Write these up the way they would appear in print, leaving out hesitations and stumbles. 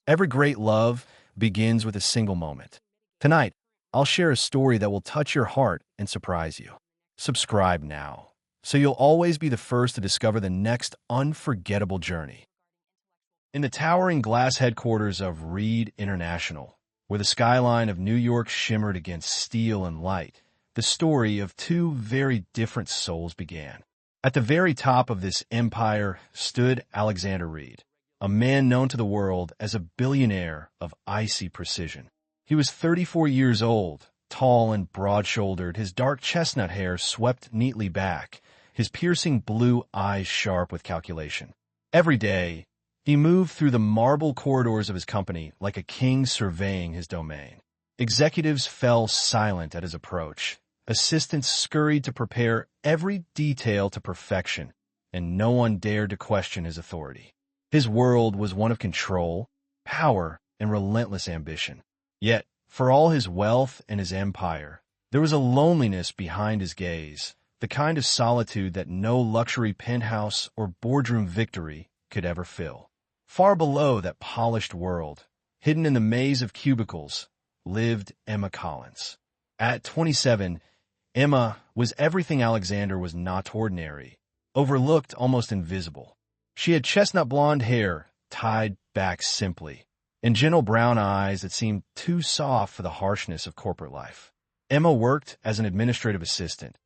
Every great love begins with a single moment. Tonight, I'll share a story that will touch your heart and surprise you. Subscribe now, so you'll always be the first to discover the next unforgettable journey. In the towering glass headquarters of Reid International, where the skyline of New York shimmered against steel and light, the story of two very different souls began. At the very top of this empire stood Alexander Reid, a man known to the world as a billionaire of icy precision. He was 34 years old, tall and broad-shouldered, his dark chestnut hair swept neatly back, his piercing blue eyes sharp with calculation. Every day, he moved through the marble corridors of his company like a king surveying his domain. Executives fell silent at his approach. Assistants scurried to prepare every detail to perfection, and no one dared to question his authority. His world was one of control, power, and relentless ambition. Yet, for all his wealth and his empire, there was a loneliness behind his gaze, the kind of solitude that no luxury penthouse or boardroom victory could ever fill. Far below that polished world, hidden in the maze of cubicles, lived Emma Collins. At 27, Emma was everything Alexander was not ordinary, overlooked, almost invisible. She had chestnut blonde hair, tied back simply, and gentle brown eyes that seemed too soft for the harshness of corporate life. Emma worked as an administrative assistant,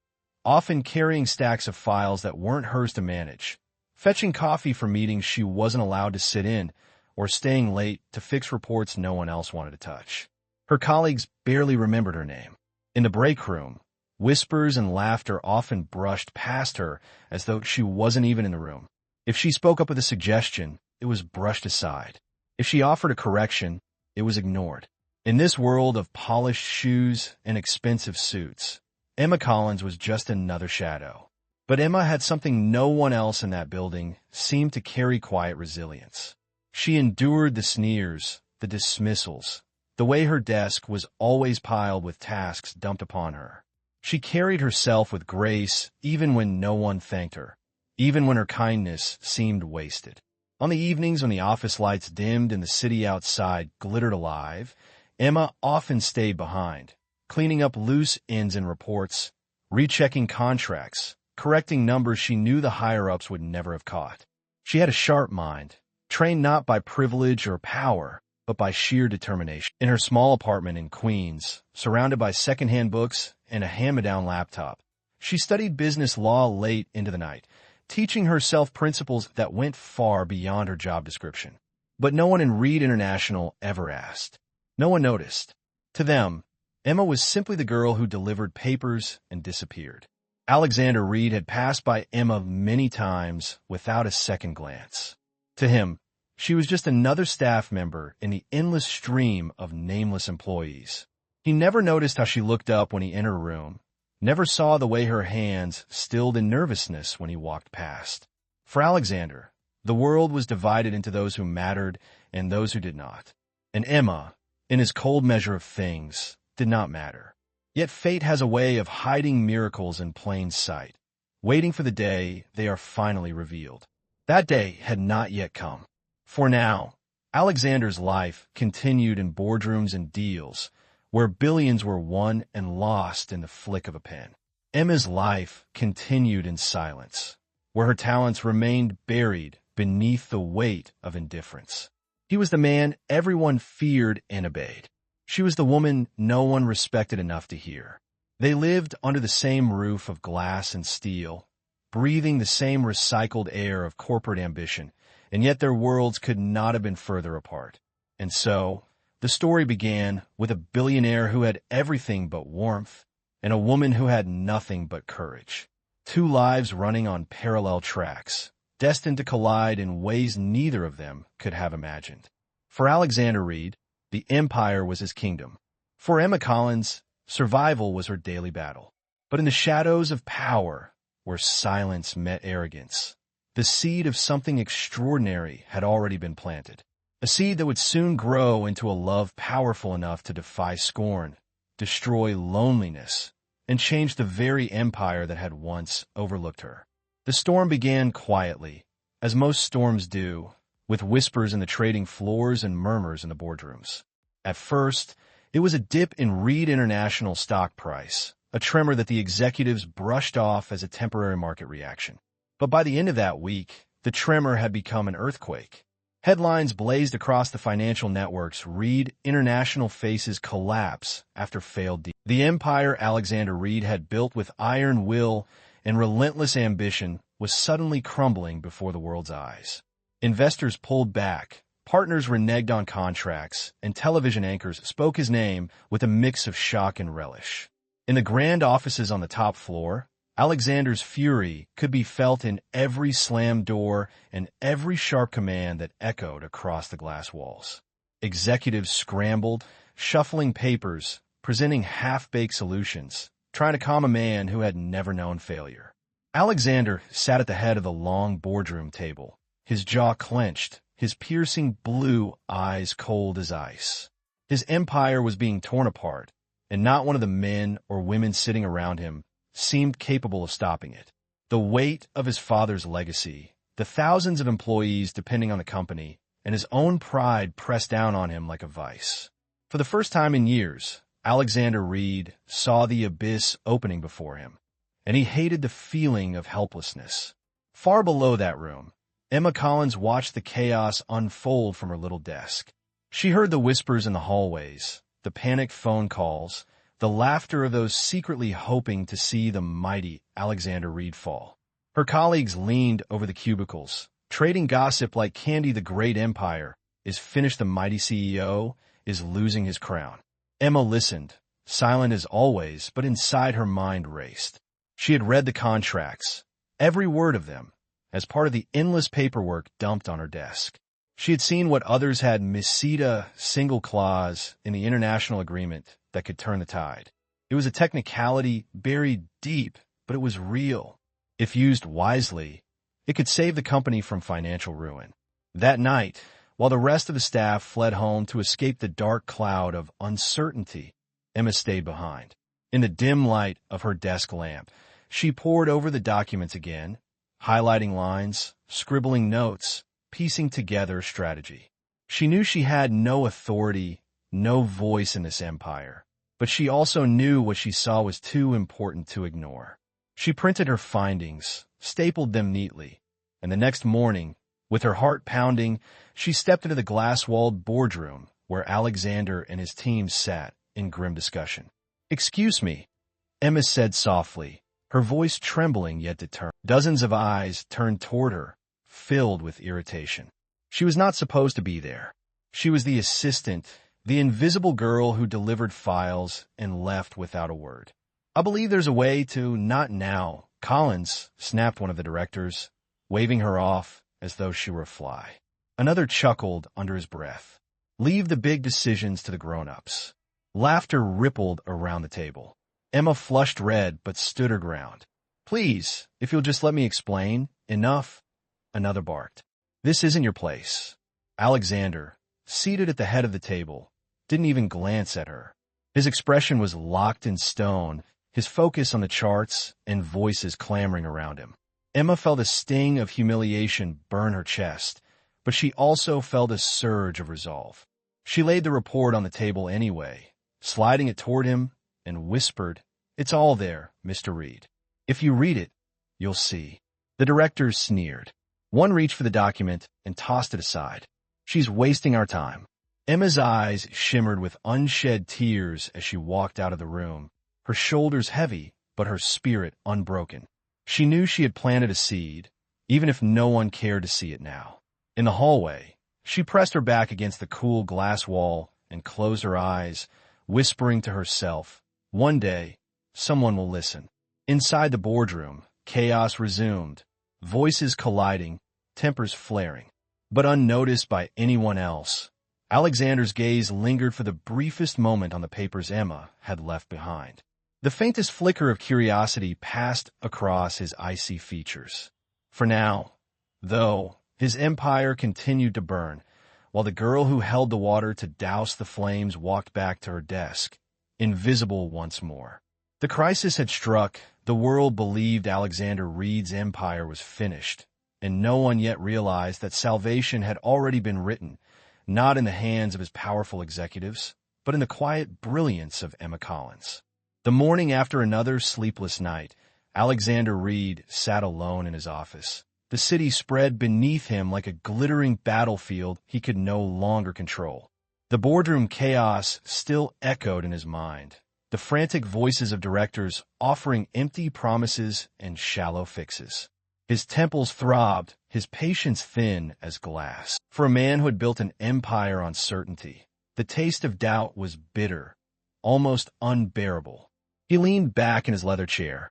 often carrying stacks of files that weren't hers to manage, fetching coffee for meetings she wasn't allowed to sit in, or staying late to fix reports no one else wanted to touch. Her colleagues barely remembered her name. In the break room, whispers and laughter often brushed past her as though she wasn't even in the room. If she spoke up with a suggestion, it was brushed aside. If she offered a correction, it was ignored. In this world of polished shoes and expensive suits, Emma Collins was just another shadow. But Emma had something no one else in that building seemed to carry: quiet resilience. She endured the sneers, the dismissals, the way her desk was always piled with tasks dumped upon her. She carried herself with grace even when no one thanked her, even when her kindness seemed wasted. On the evenings when the office lights dimmed and the city outside glittered alive, Emma often stayed behind, cleaning up loose ends in reports, rechecking contracts, correcting numbers she knew the higher-ups would never have caught. She had a sharp mind, trained not by privilege or power, but by sheer determination. In her small apartment in Queens, surrounded by secondhand books and a hand-me-down laptop, she studied business law late into the night, teaching herself principles that went far beyond her job description. But no one in Reid International ever asked. No one noticed. To them, Emma was simply the girl who delivered papers and disappeared. Alexander Reid had passed by Emma many times without a second glance. To him, she was just another staff member in the endless stream of nameless employees. He never noticed how she looked up when he entered a room, never saw the way her hands stilled in nervousness when he walked past. For Alexander, the world was divided into those who mattered and those who did not. And Emma, in his cold measure of things, did not matter. Yet fate has a way of hiding miracles in plain sight, waiting for the day they are finally revealed. That day had not yet come. For now, Alexander's life continued in boardrooms and deals, where billions were won and lost in the flick of a pen. Emma's life continued in silence, where her talents remained buried beneath the weight of indifference. He was the man everyone feared and obeyed. She was the woman no one respected enough to hear. They lived under the same roof of glass and steel, breathing the same recycled air of corporate ambition, and yet their worlds could not have been further apart. And so, the story began with a billionaire who had everything but warmth, and a woman who had nothing but courage. Two lives running on parallel tracks, destined to collide in ways neither of them could have imagined. For Alexander Reid, the empire was his kingdom. For Emma Collins, survival was her daily battle. But in the shadows of power, where silence met arrogance, the seed of something extraordinary had already been planted. A seed that would soon grow into a love powerful enough to defy scorn, destroy loneliness, and change the very empire that had once overlooked her. The storm began quietly, as most storms do, with whispers in the trading floors and murmurs in the boardrooms. At first, it was a dip in Reid International stock price, a tremor that the executives brushed off as a temporary market reaction. But by the end of that week, the tremor had become an earthquake. Headlines blazed across the financial networks. Reid International faces collapse after failed deal. The empire Alexander Reid had built with iron will and relentless ambition was suddenly crumbling before the world's eyes. Investors pulled back, partners reneged on contracts, and television anchors spoke his name with a mix of shock and relish. In the grand offices on the top floor, Alexander's fury could be felt in every slammed door and every sharp command that echoed across the glass walls. Executives scrambled, shuffling papers, presenting half-baked solutions, trying to calm a man who had never known failure. Alexander sat at the head of the long boardroom table, his jaw clenched, his piercing blue eyes cold as ice. His empire was being torn apart, and not one of the men or women sitting around him seemed capable of stopping it. The weight of his father's legacy, the thousands of employees depending on the company, and his own pride pressed down on him like a vice. For the first time in years, Alexander Reid saw the abyss opening before him, and he hated the feeling of helplessness. Far below that room, Emma Collins watched the chaos unfold from her little desk. She heard the whispers in the hallways, the panicked phone calls, the laughter of those secretly hoping to see the mighty Alexander Reid fall. Her colleagues leaned over the cubicles, trading gossip like candy. The great empire is finished. The mighty CEO is losing his crown. Emma listened, silent as always, but inside her mind raced. She had read the contracts, every word of them, as part of the endless paperwork dumped on her desk. She had seen what others had missed, a single clause in the international agreement that could turn the tide. It was a technicality buried deep, but it was real. If used wisely, it could save the company from financial ruin. That night, while the rest of the staff fled home to escape the dark cloud of uncertainty, Emma stayed behind. In the dim light of her desk lamp, she pored over the documents again, highlighting lines, scribbling notes, piecing together strategy. She knew she had no authority, no voice in this empire, but she also knew what she saw was too important to ignore. She printed her findings, stapled them neatly, and the next morning, with her heart pounding, she stepped into the glass-walled boardroom where Alexander and his team sat in grim discussion. "Excuse me," Emma said softly, her voice trembling yet determined. Dozens of eyes turned toward her, filled with irritation. She was not supposed to be there. She was the assistant, the invisible girl who delivered files and left without a word. "I believe there's a way to—" "Not now," Collins snapped, one of the directors, waving her off as though she were a fly. Another chuckled under his breath. "Leave the big decisions to the grown-ups." Laughter rippled around the table. Emma flushed red but stood her ground. "Please, if you'll just let me explain." "Enough," another barked. "This isn't your place." Alexander, seated at the head of the table, didn't even glance at her. His expression was locked in stone, his focus on the charts and voices clamoring around him. Emma felt a sting of humiliation burn her chest, but she also felt a surge of resolve. She laid the report on the table anyway, sliding it toward him, and whispered, "It's all there, Mr. Reid. If you read it, you'll see." The directors sneered. One reached for the document and tossed it aside. "She's wasting our time." Emma's eyes shimmered with unshed tears as she walked out of the room, her shoulders heavy, but her spirit unbroken. She knew she had planted a seed, even if no one cared to see it now. In the hallway, she pressed her back against the cool glass wall and closed her eyes, whispering to herself, "One day, someone will listen." Inside the boardroom, chaos resumed, voices colliding, tempers flaring. But unnoticed by anyone else, Alexander's gaze lingered for the briefest moment on the papers Emma had left behind. The faintest flicker of curiosity passed across his icy features. For now, though, his empire continued to burn, while the girl who held the water to douse the flames walked back to her desk, invisible once more. The crisis had struck. The world believed Alexander Reid's empire was finished, and no one yet realized that salvation had already been written, not in the hands of his powerful executives, but in the quiet brilliance of Emma Collins. The morning after another sleepless night, Alexander Reid sat alone in his office. The city spread beneath him like a glittering battlefield he could no longer control. The boardroom chaos still echoed in his mind, the frantic voices of directors offering empty promises and shallow fixes. His temples throbbed, his patience thin as glass. For a man who had built an empire on certainty, the taste of doubt was bitter, almost unbearable. He leaned back in his leather chair,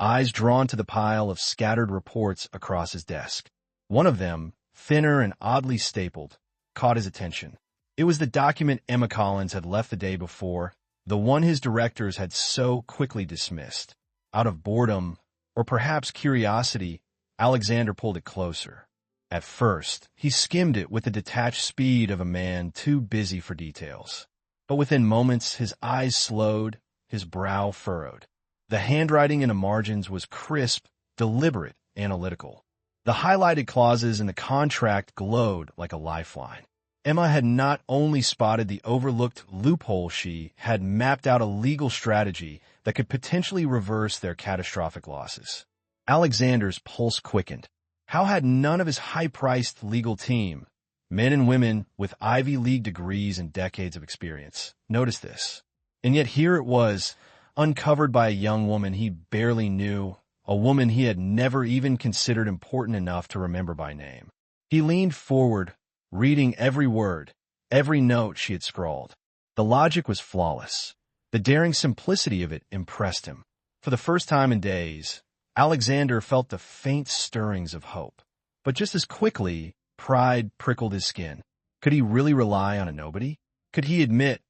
eyes drawn to the pile of scattered reports across his desk. One of them, thinner and oddly stapled, caught his attention. It was the document Emma Collins had left the day before, the one his directors had so quickly dismissed. Out of boredom, or perhaps curiosity, Alexander pulled it closer. At first, he skimmed it with the detached speed of a man too busy for details. But within moments, his eyes slowed, his brow furrowed. The handwriting in the margins was crisp, deliberate, analytical. The highlighted clauses in the contract glowed like a lifeline. Emma had not only spotted the overlooked loophole, she had mapped out a legal strategy that could potentially reverse their catastrophic losses. Alexander's pulse quickened. How had none of his high-priced legal team, men and women with Ivy League degrees and decades of experience, noticed this? And yet here it was, uncovered by a young woman he barely knew, a woman he had never even considered important enough to remember by name. He leaned forward, reading every word, every note she had scrawled. The logic was flawless. The daring simplicity of it impressed him. For the first time in days, Alexander felt the faint stirrings of hope. But just as quickly, pride prickled his skin. Could he really rely on a nobody? Could he admit,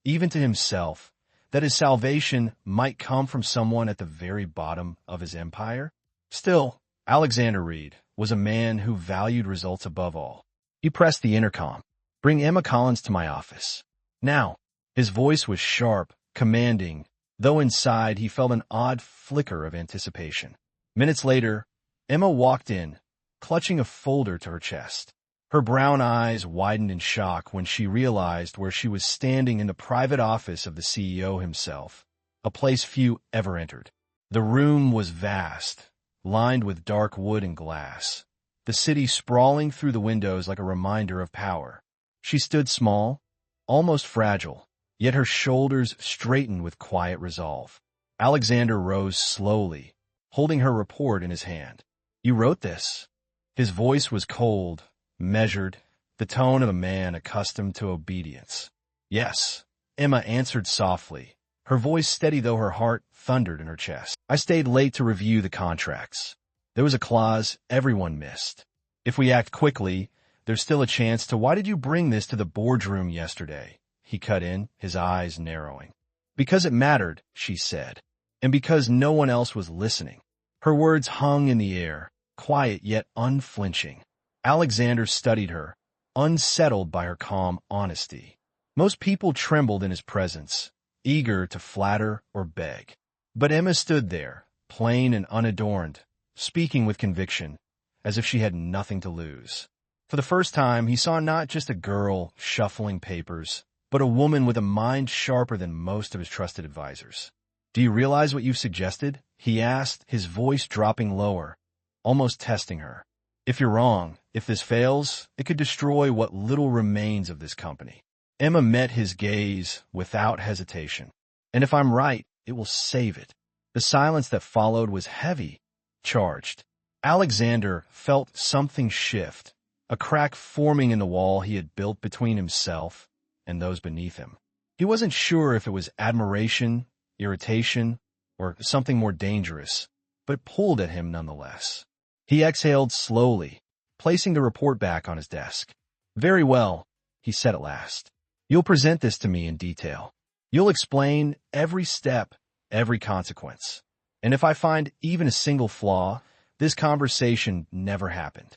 even to himself, that his salvation might come from someone at the very bottom of his empire? Still, Alexander Reid was a man who valued results above all. He pressed the intercom. "Bring Emma Collins to my office. Now." His voice was sharp, commanding, though inside he felt an odd flicker of anticipation. Minutes later, Emma walked in, clutching a folder to her chest. Her brown eyes widened in shock when she realized where she was standing in the private office of the CEO himself, a place few ever entered. The room was vast, lined with dark wood and glass, the city sprawling through the windows like a reminder of power. She stood small, almost fragile, yet her shoulders straightened with quiet resolve. Alexander rose slowly, holding her report in his hand. "You wrote this?" His voice was cold, measured, the tone of a man accustomed to obedience. "Yes," Emma answered softly, her voice steady though her heart thundered in her chest. "I stayed late to review the contracts. There was a clause everyone missed. If we act quickly, there's still a chance to—" "Why did you bring this to the boardroom yesterday?" he cut in, his eyes narrowing. "Because it mattered," she said, "and because no one else was listening." Her words hung in the air, quiet yet unflinching. Alexander studied her, unsettled by her calm honesty. Most people trembled in his presence, eager to flatter or beg. But Emma stood there, plain and unadorned, speaking with conviction, as if she had nothing to lose. For the first time, he saw not just a girl shuffling papers, but a woman with a mind sharper than most of his trusted advisors. "Do you realize what you've suggested?" he asked, his voice dropping lower, almost testing her. "If you're wrong, if this fails, it could destroy what little remains of this company." Emma met his gaze without hesitation. "And if I'm right, it will save it." The silence that followed was heavy, charged. Alexander felt something shift, a crack forming in the wall he had built between himself and those beneath him. He wasn't sure if it was admiration, irritation, or something more dangerous, but it pulled at him nonetheless. He exhaled slowly, placing the report back on his desk. "Very well," he said at last. "You'll present this to me in detail. You'll explain every step, every consequence. And if I find even a single flaw, this conversation never happened."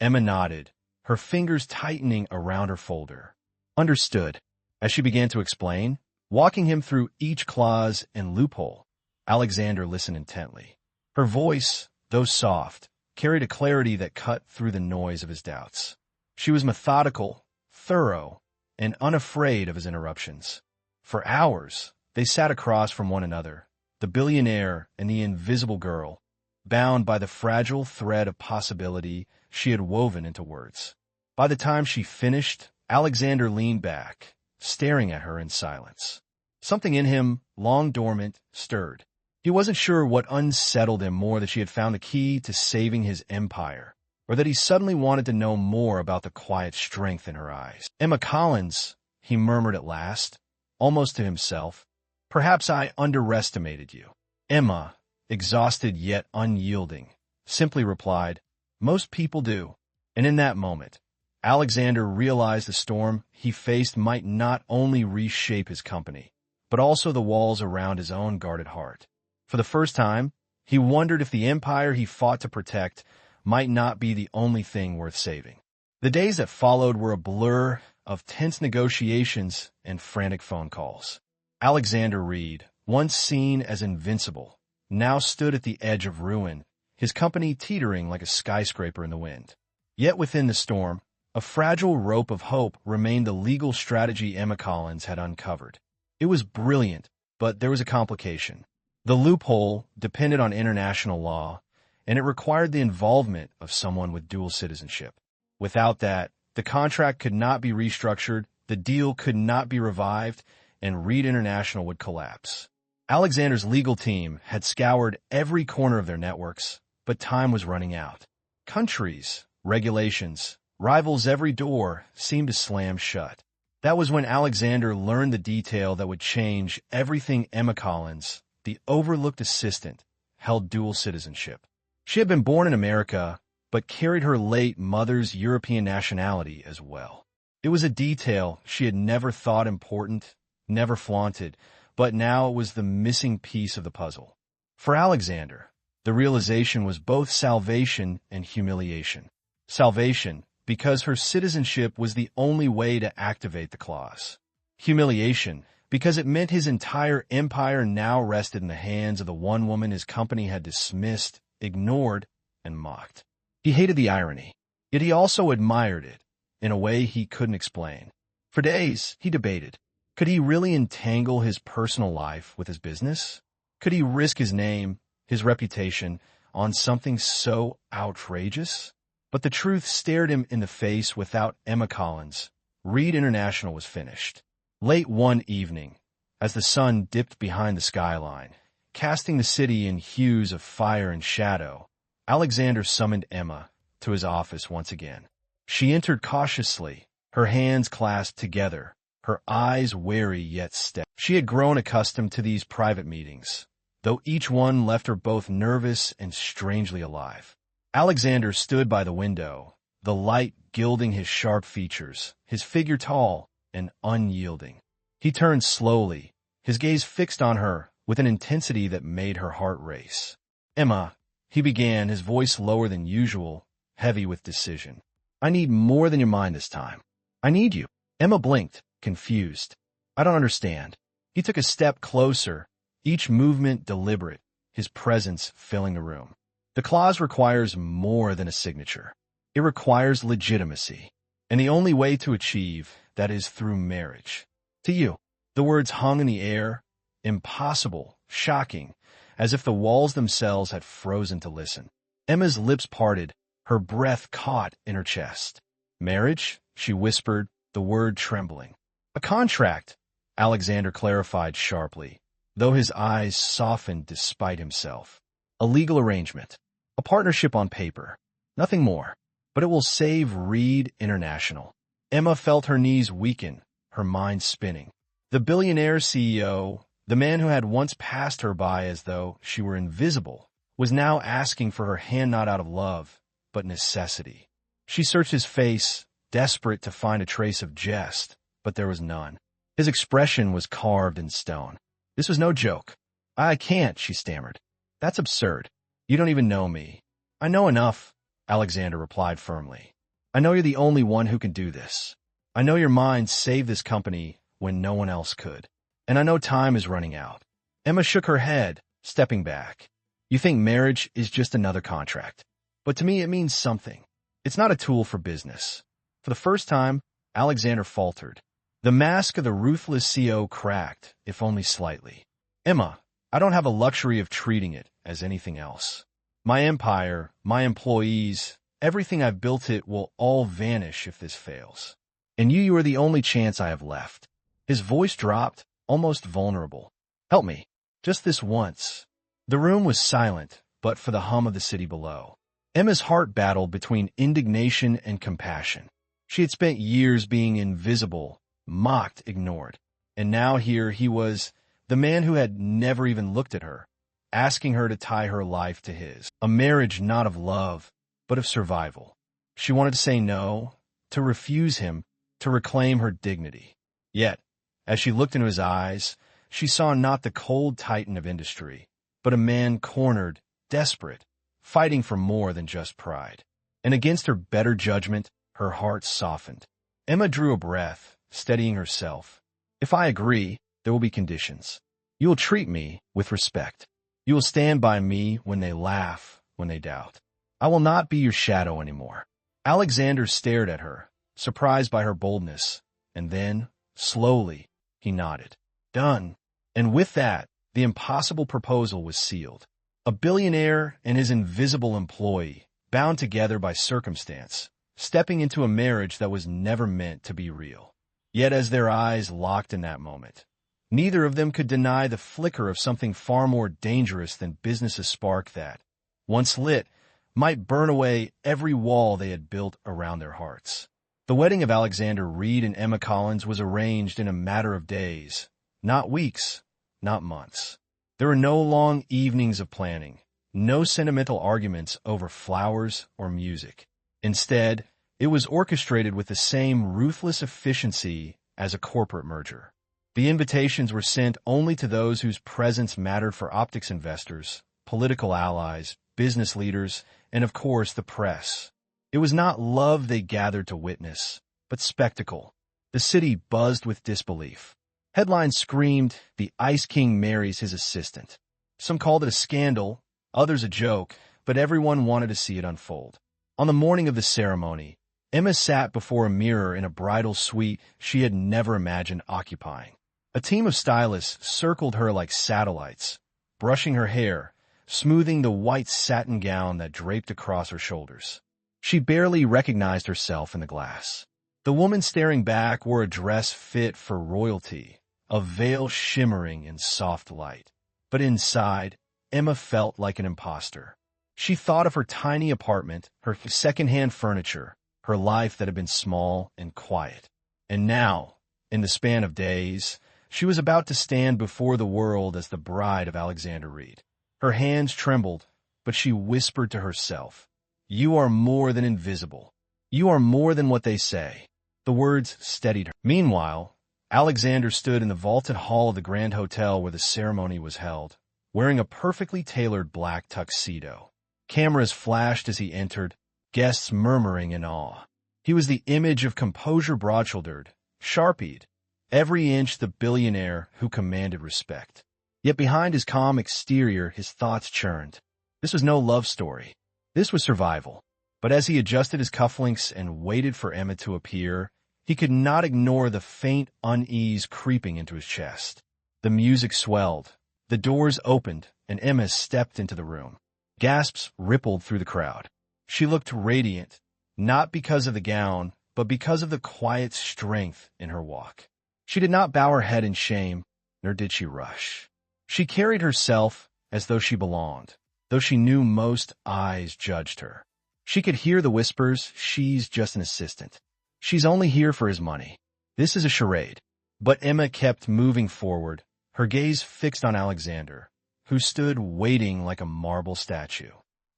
Emma nodded, her fingers tightening around her folder. "Understood." As she began to explain, walking him through each clause and loophole, Alexander listened intently. Her voice, though soft, carried a clarity that cut through the noise of his doubts. She was methodical, thorough, and unafraid of his interruptions. For hours, they sat across from one another, the billionaire and the invisible girl, bound by the fragile thread of possibility she had woven into words. By the time she finished, Alexander leaned back, staring at her in silence. Something in him, long dormant, stirred. He wasn't sure what unsettled him more, that she had found the key to saving his empire, or that he suddenly wanted to know more about the quiet strength in her eyes. "Emma Collins," he murmured at last, almost to himself, "perhaps I underestimated you." Emma, exhausted yet unyielding, simply replied, "Most people do." And in that moment, Alexander realized the storm he faced might not only reshape his company, but also the walls around his own guarded heart. For the first time, he wondered if the empire he fought to protect might not be the only thing worth saving. The days that followed were a blur of tense negotiations and frantic phone calls. Alexander Reid, once seen as invincible, now stood at the edge of ruin, his company teetering like a skyscraper in the wind. Yet within the storm, a fragile rope of hope remained the legal strategy Emma Collins had uncovered. It was brilliant, but there was a complication. The loophole depended on international law, and it required the involvement of someone with dual citizenship. Without that, the contract could not be restructured, the deal could not be revived, and Reid International would collapse. Alexander's legal team had scoured every corner of their networks, but time was running out. Countries, regulations, rivals, every door seemed to slam shut. That was when Alexander learned the detail that would change everything. Emma Collins, the overlooked assistant, held dual citizenship. She had been born in America, but carried her late mother's European nationality as well. It was a detail she had never thought important, never flaunted, but now it was the missing piece of the puzzle. For Alexander, the realization was both salvation and humiliation. Salvation, because her citizenship was the only way to activate the clause. Humiliation, because it meant his entire empire now rested in the hands of the one woman his company had dismissed, ignored, and mocked. He hated the irony, yet he also admired it, in a way he couldn't explain. For days, he debated. Could he really entangle his personal life with his business? Could he risk his name, his reputation, on something so outrageous? But the truth stared him in the face. Without Emma Collins, Reid International was finished. Late one evening, as the sun dipped behind the skyline, casting the city in hues of fire and shadow, Alexander summoned Emma to his office once again. She entered cautiously, her hands clasped together, her eyes wary yet steady. She had grown accustomed to these private meetings, though each one left her both nervous and strangely alive. Alexander stood by the window, the light gilding his sharp features, his figure tall and unyielding. He turned slowly, his gaze fixed on her with an intensity that made her heart race. "Emma," he began, his voice lower than usual, heavy with decision. "I need more than your mind this time. I need you." Emma blinked, confused. "I don't understand." He took a step closer, each movement deliberate, his presence filling the room. "The clause requires more than a signature. It requires legitimacy. And the only way to achieve that is through marriage. To you." The words hung in the air, impossible, shocking, as if the walls themselves had frozen to listen. Emma's lips parted, her breath caught in her chest. "Marriage?" she whispered, the word trembling. "A contract," Alexander clarified sharply, though his eyes softened despite himself. "A legal arrangement. A partnership on paper. Nothing more. But it will save Reid International." Emma felt her knees weaken, her mind spinning. The billionaire CEO, the man who had once passed her by as though she were invisible, was now asking for her hand not out of love, but necessity. She searched his face, desperate to find a trace of jest, but there was none. His expression was carved in stone. This was no joke. "I can't," she stammered. "That's absurd. You don't even know me." "I know enough," Alexander replied firmly. "I know you're the only one who can do this. I know your mind saved this company when no one else could. And I know time is running out." Emma shook her head, stepping back. "You think marriage is just another contract?" but to me it means something. It's not a tool for business. For the first time, Alexander faltered. The mask of the ruthless CEO cracked, if only slightly. Emma, I don't have the luxury of treating it as anything else. My empire, my employees, everything I've built it will all vanish if this fails. And you are the only chance I have left. His voice dropped, almost vulnerable. Help me. Just this once. The room was silent, but for the hum of the city below. Emma's heart battled between indignation and compassion. She had spent years being invisible, mocked, ignored. And now here he was, the man who had never even looked at her, asking her to tie her life to his. A marriage not of love, but of survival. She wanted to say no, to refuse him, to reclaim her dignity. Yet, as she looked into his eyes, she saw not the cold titan of industry, but a man cornered, desperate, fighting for more than just pride. And against her better judgment, her heart softened. Emma drew a breath, steadying herself. If I agree, there will be conditions. You will treat me with respect. You will stand by me when they laugh, when they doubt. I will not be your shadow anymore. Alexander stared at her, surprised by her boldness, and then, slowly, he nodded. Done. And with that, the impossible proposal was sealed. A billionaire and his invisible employee, bound together by circumstance, stepping into a marriage that was never meant to be real. Yet as their eyes locked in that moment, neither of them could deny the flicker of something far more dangerous than business's spark that, once lit, might burn away every wall they had built around their hearts. The wedding of Alexander Reid and Emma Collins was arranged in a matter of days, not weeks, not months. There were no long evenings of planning, no sentimental arguments over flowers or music. Instead, it was orchestrated with the same ruthless efficiency as a corporate merger. The invitations were sent only to those whose presence mattered for optics investors, political allies, business leaders, and of course the press. It was not love they gathered to witness, but spectacle. The city buzzed with disbelief. Headlines screamed, "The Ice King marries his assistant." Some called it a scandal, others a joke, but everyone wanted to see it unfold. On the morning of the ceremony, Emma sat before a mirror in a bridal suite she had never imagined occupying. A team of stylists circled her like satellites, brushing her hair, smoothing the white satin gown that draped across her shoulders. She barely recognized herself in the glass. The woman staring back wore a dress fit for royalty, a veil shimmering in soft light. But inside, Emma felt like an imposter. She thought of her tiny apartment, her second-hand furniture, her life that had been small and quiet. And now, in the span of days, she was about to stand before the world as the bride of Alexander Reid. Her hands trembled, but she whispered to herself, "You are more than invisible. You are more than what they say." The words steadied her. Meanwhile, Alexander stood in the vaulted hall of the Grand Hotel where the ceremony was held, wearing a perfectly tailored black tuxedo. Cameras flashed as he entered, guests murmuring in awe. He was the image of composure broad-shouldered, sharp-eyed, every inch the billionaire who commanded respect. Yet behind his calm exterior, his thoughts churned. This was no love story. This was survival. But as he adjusted his cufflinks and waited for Emma to appear, he could not ignore the faint unease creeping into his chest. The music swelled. The doors opened, and Emma stepped into the room. Gasps rippled through the crowd. She looked radiant, not because of the gown, but because of the quiet strength in her walk. She did not bow her head in shame, nor did she rush. She carried herself as though she belonged, though she knew most eyes judged her. She could hear the whispers, "She's just an assistant. She's only here for his money. This is a charade." But Emma kept moving forward, her gaze fixed on Alexander, who stood waiting like a marble statue.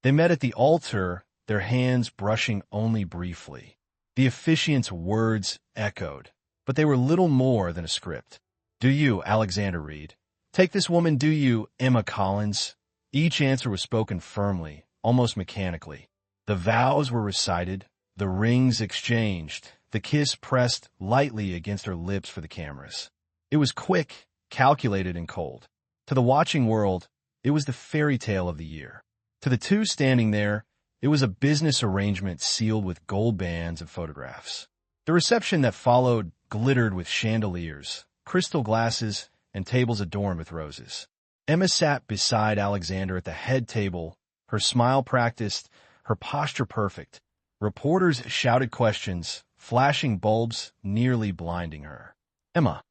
They met at the altar, their hands brushing only briefly. The officiant's words echoed, but they were little more than a script. "Do you, Alexander Reid? Take this woman, do you, Emma Collins?" Each answer was spoken firmly, almost mechanically. The vows were recited, the rings exchanged, the kiss pressed lightly against her lips for the cameras. It was quick, calculated, and cold. To the watching world, it was the fairy tale of the year. To the two standing there, It was a business arrangement sealed with gold bands of photographs. The reception that followed glittered with chandeliers, crystal glasses, and tables adorned with roses. Emma sat beside Alexander at the head table, her smile practiced, her posture perfect. Reporters shouted questions, flashing bulbs nearly blinding her. Emma,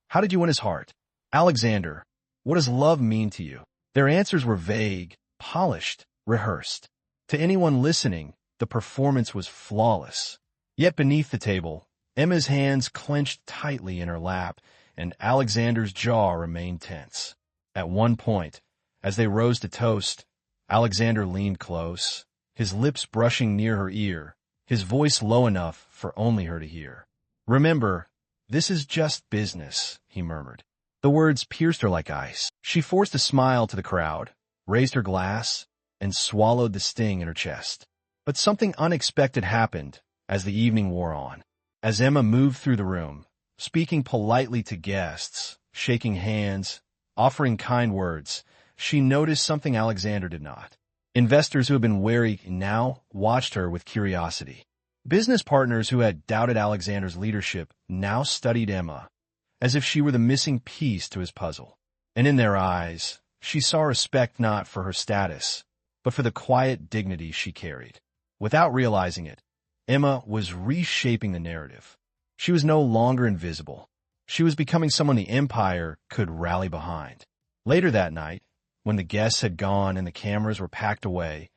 how did you win his heart? Alexander, what does love mean to you? Their answers were vague, polished, rehearsed. To anyone listening, the performance was flawless. Yet beneath the table, Emma's hands clenched tightly in her lap, and Alexander's jaw remained tense. At one point, as they rose to toast, Alexander leaned close, his lips brushing near her ear, his voice low enough for only her to hear. Remember, this is just business, he murmured. The words pierced her like ice. She forced a smile to the crowd, raised her glass, and swallowed the sting in her chest. But something unexpected happened as the evening wore on. As Emma moved through the room, speaking politely to guests, shaking hands, offering kind words, she noticed something Alexander did not. Investors who had been wary now watched her with curiosity. Business partners who had doubted Alexander's leadership now studied Emma, as if she were the missing piece to his puzzle. And in their eyes, she saw respect not for her status, but for the quiet dignity she carried. Without realizing it, Emma was reshaping the narrative. She was no longer invisible. She was becoming someone the empire could rally behind. Later that night, when the guests had gone and the cameras were packed away,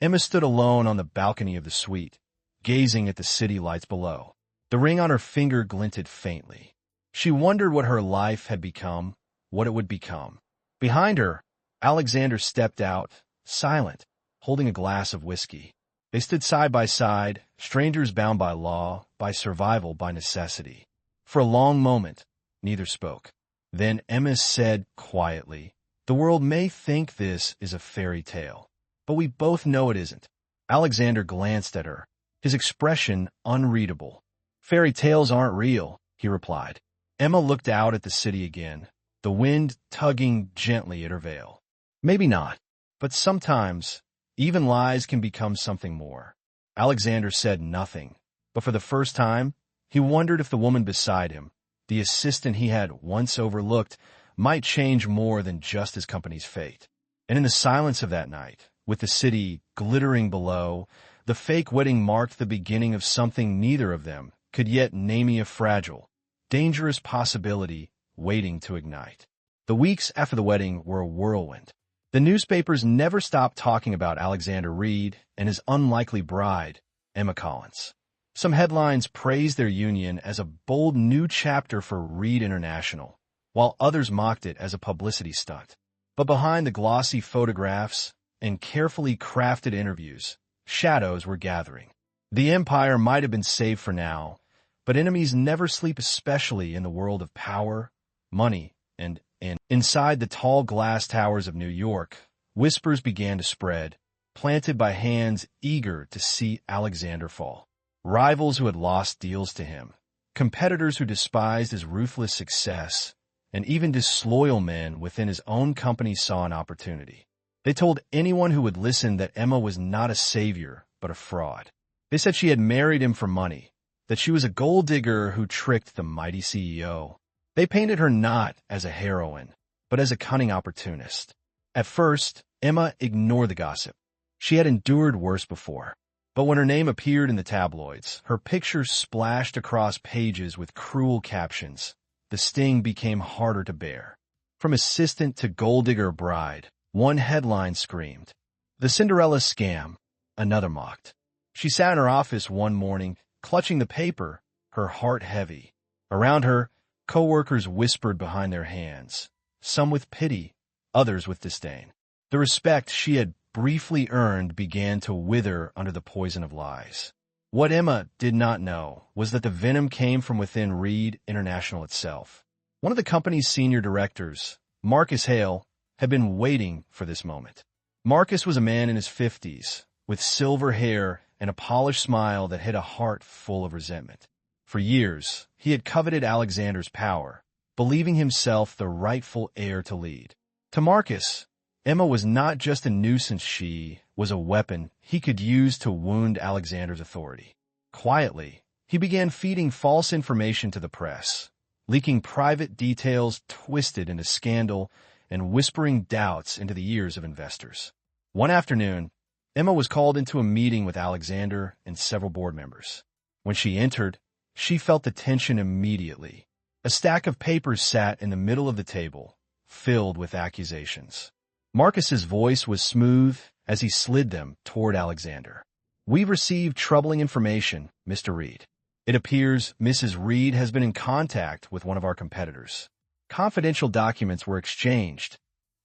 Emma stood alone on the balcony of the suite, gazing at the city lights below. The ring on her finger glinted faintly. She wondered what her life had become, what it would become. Behind her, Alexander stepped out, silent, holding a glass of whiskey. They stood side by side, strangers bound by law, by survival, by necessity. For a long moment, neither spoke. Then Emma said quietly, "The world may think this is a fairy tale, but we both know it isn't." Alexander glanced at her, his expression unreadable. "Fairy tales aren't real," he replied. Emma looked out at the city again, the wind tugging gently at her veil. "Maybe not, but sometimes even lies can become something more." Alexander said nothing, but for the first time, he wondered if the woman beside him, the assistant he had once overlooked, might change more than just his company's fate. And in the silence of that night, with the city glittering below, the fake wedding marked the beginning of something neither of them could yet name a fragile, dangerous possibility waiting to ignite. The weeks after the wedding were a whirlwind. The newspapers never stopped talking about Alexander Reid and his unlikely bride, Emma Collins. Some headlines praised their union as a bold new chapter for Reid International, while others mocked it as a publicity stunt. But behind the glossy photographs and carefully crafted interviews, shadows were gathering. The empire might have been saved for now, but enemies never sleep, especially in the world of power, money, and inside the tall glass towers of New York, whispers began to spread, planted by hands eager to see Alexander fall. Rivals who had lost deals to him, competitors who despised his ruthless success, and even disloyal men within his own company saw an opportunity. They told anyone who would listen that Emma was not a savior, but a fraud. They said she had married him for money, that she was a gold digger who tricked the mighty CEO. They painted her not as a heroine, but as a cunning opportunist. At first, Emma ignored the gossip. She had endured worse before. But when her name appeared in the tabloids, her picture splashed across pages with cruel captions, the sting became harder to bear. From assistant to gold digger bride, one headline screamed. The Cinderella scam, another mocked. She sat in her office one morning, clutching the paper, her heart heavy. Around her, co-workers whispered behind their hands, some with pity, others with disdain. The respect she had briefly earned began to wither under the poison of lies. What Emma did not know was that the venom came from within Reid International itself. One of the company's senior directors, Marcus Hale, had been waiting for this moment. Marcus was a man in his 50s, with silver hair and a polished smile that hid a heart full of resentment. For years, he had coveted Alexander's power, believing himself the rightful heir to lead. To Marcus, Emma was not just a nuisance, she was a weapon he could use to wound Alexander's authority. Quietly, he began feeding false information to the press, leaking private details twisted into scandal and whispering doubts into the ears of investors. One afternoon, Emma was called into a meeting with Alexander and several board members. When she entered, she felt the tension immediately. A stack of papers sat in the middle of the table, filled with accusations. Marcus's voice was smooth as he slid them toward Alexander. "We've received troubling information, Mr. Reid. It appears Mrs. Reid has been in contact with one of our competitors. Confidential documents were exchanged."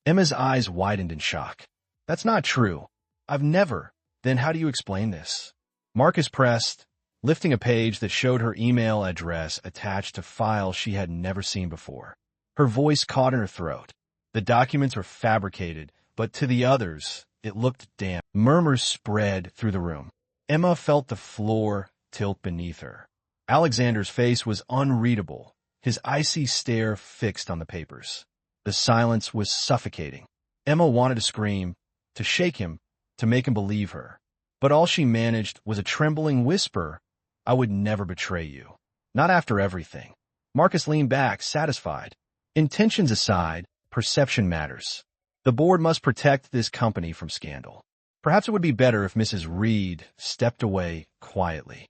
Emma's eyes widened in shock. "That's not true. I've never." "Then how do you explain this?" Marcus pressed, lifting a page that showed her email address attached to files she had never seen before. Her voice caught in her throat. "The documents were fabricated, but to the others, it looked damp." Murmurs spread through the room. Emma felt the floor tilt beneath her. Alexander's face was unreadable, his icy stare fixed on the papers. The silence was suffocating. Emma wanted to scream, to shake him, to make him believe her. But all she managed was a trembling whisper, "I would never betray you. Not after everything." Marcus leaned back, satisfied. Intentions aside, perception matters. The board must protect this company from scandal. Perhaps it would be better if Mrs. Reid stepped away quietly.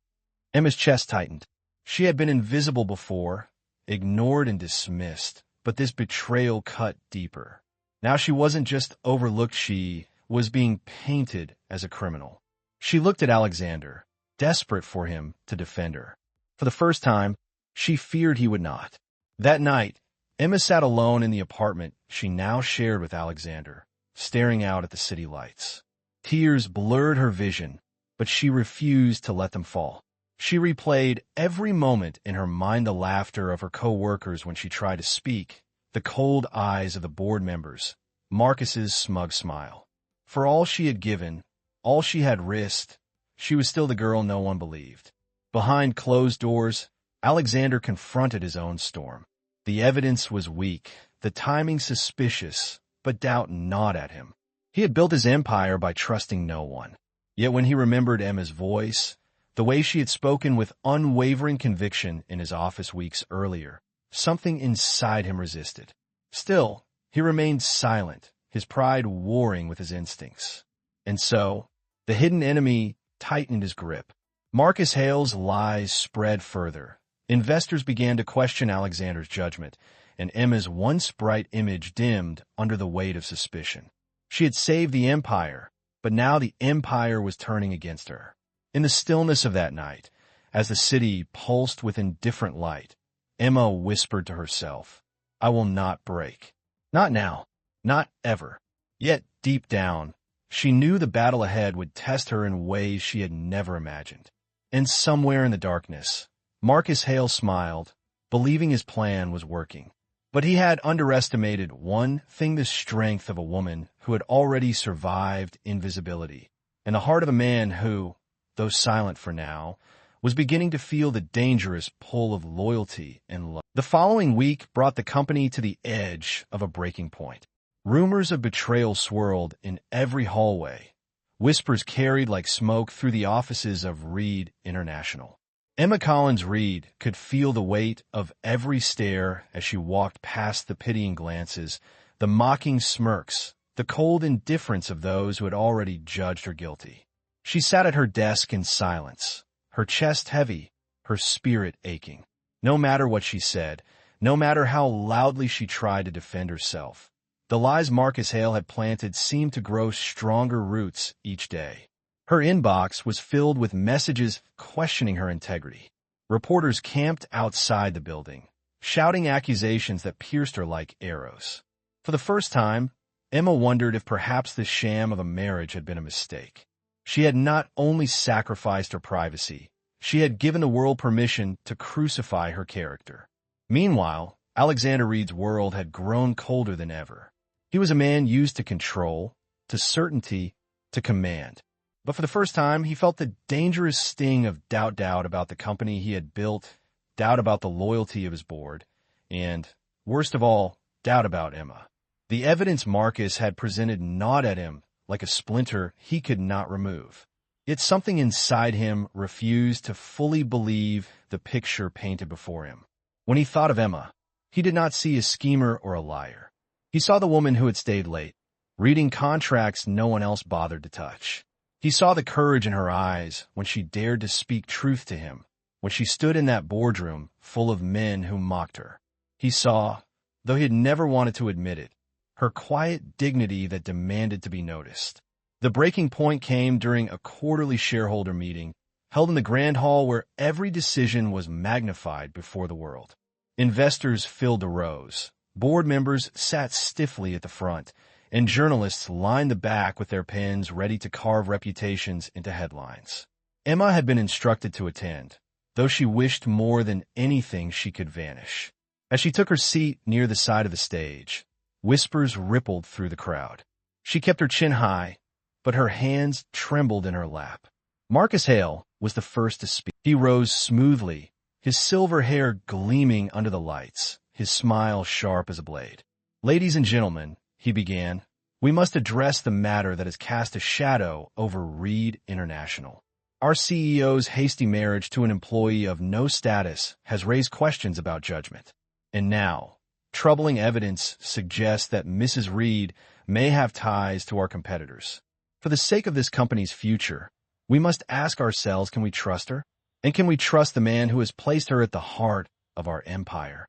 Emma's chest tightened. She had been invisible before, ignored and dismissed, but this betrayal cut deeper. Now she wasn't just overlooked, she was being painted as a criminal. She looked at Alexander, desperate for him to defend her. For the first time, she feared he would not. That night, Emma sat alone in the apartment she now shared with Alexander, staring out at the city lights. Tears blurred her vision, but she refused to let them fall. She replayed every moment in her mind, the laughter of her co-workers when she tried to speak, the cold eyes of the board members, Marcus's smug smile. For all she had given, all she had risked, she was still the girl no one believed. Behind closed doors, Alexander confronted his own storm. The evidence was weak, the timing suspicious, but doubt gnawed at him. He had built his empire by trusting no one. Yet when he remembered Emma's voice, the way she had spoken with unwavering conviction in his office weeks earlier, something inside him resisted. Still, he remained silent, his pride warring with his instincts. And so, the hidden enemy tightened his grip. Marcus Hale's lies spread further. Investors began to question Alexander's judgment, and Emma's once bright image dimmed under the weight of suspicion. She had saved the empire, but now the empire was turning against her. In the stillness of that night, as the city pulsed with indifferent light, Emma whispered to herself, "I will not break. Not now. Not ever." Yet, deep down, she knew the battle ahead would test her in ways she had never imagined. And somewhere in the darkness, Marcus Hale smiled, believing his plan was working. But he had underestimated one thing: the strength of a woman who had already survived invisibility, and the heart of a man who, though silent for now, was beginning to feel the dangerous pull of loyalty and love. The following week brought the company to the edge of a breaking point. Rumors of betrayal swirled in every hallway, whispers carried like smoke through the offices of Reid International. Emma Collins Reid could feel the weight of every stare as she walked past, the pitying glances, the mocking smirks, the cold indifference of those who had already judged her guilty. She sat at her desk in silence, her chest heavy, her spirit aching. No matter what she said, no matter how loudly she tried to defend herself, the lies Marcus Hale had planted seemed to grow stronger roots each day. Her inbox was filled with messages questioning her integrity. Reporters camped outside the building, shouting accusations that pierced her like arrows. For the first time, Emma wondered if perhaps the sham of a marriage had been a mistake. She had not only sacrificed her privacy, she had given the world permission to crucify her character. Meanwhile, Alexander Reid's world had grown colder than ever. He was a man used to control, to certainty, to command. But for the first time, he felt the dangerous sting of doubt about the company he had built, doubt about the loyalty of his board, and, worst of all, doubt about Emma. The evidence Marcus had presented gnawed at him like a splinter he could not remove. Yet something inside him refused to fully believe the picture painted before him. When he thought of Emma, he did not see a schemer or a liar. He saw the woman who had stayed late, reading contracts no one else bothered to touch. He saw the courage in her eyes when she dared to speak truth to him, when she stood in that boardroom full of men who mocked her. He saw, though he had never wanted to admit it, her quiet dignity that demanded to be noticed. The breaking point came during a quarterly shareholder meeting held in the grand hall where every decision was magnified before the world. Investors filled the rows, board members sat stiffly at the front, and journalists lined the back with their pens ready to carve reputations into headlines. Emma had been instructed to attend, though she wished more than anything she could vanish. As she took her seat near the side of the stage, whispers rippled through the crowd. She kept her chin high, but her hands trembled in her lap. Marcus Hale was the first to speak. He rose smoothly, his silver hair gleaming under the lights, his smile sharp as a blade. "Ladies and gentlemen," he began, "we must address the matter that has cast a shadow over Reid International. Our CEO's hasty marriage to an employee of no status has raised questions about judgment. And now, troubling evidence suggests that Mrs. Reid may have ties to our competitors. For the sake of this company's future, we must ask ourselves, can we trust her? And can we trust the man who has placed her at the heart of our empire?"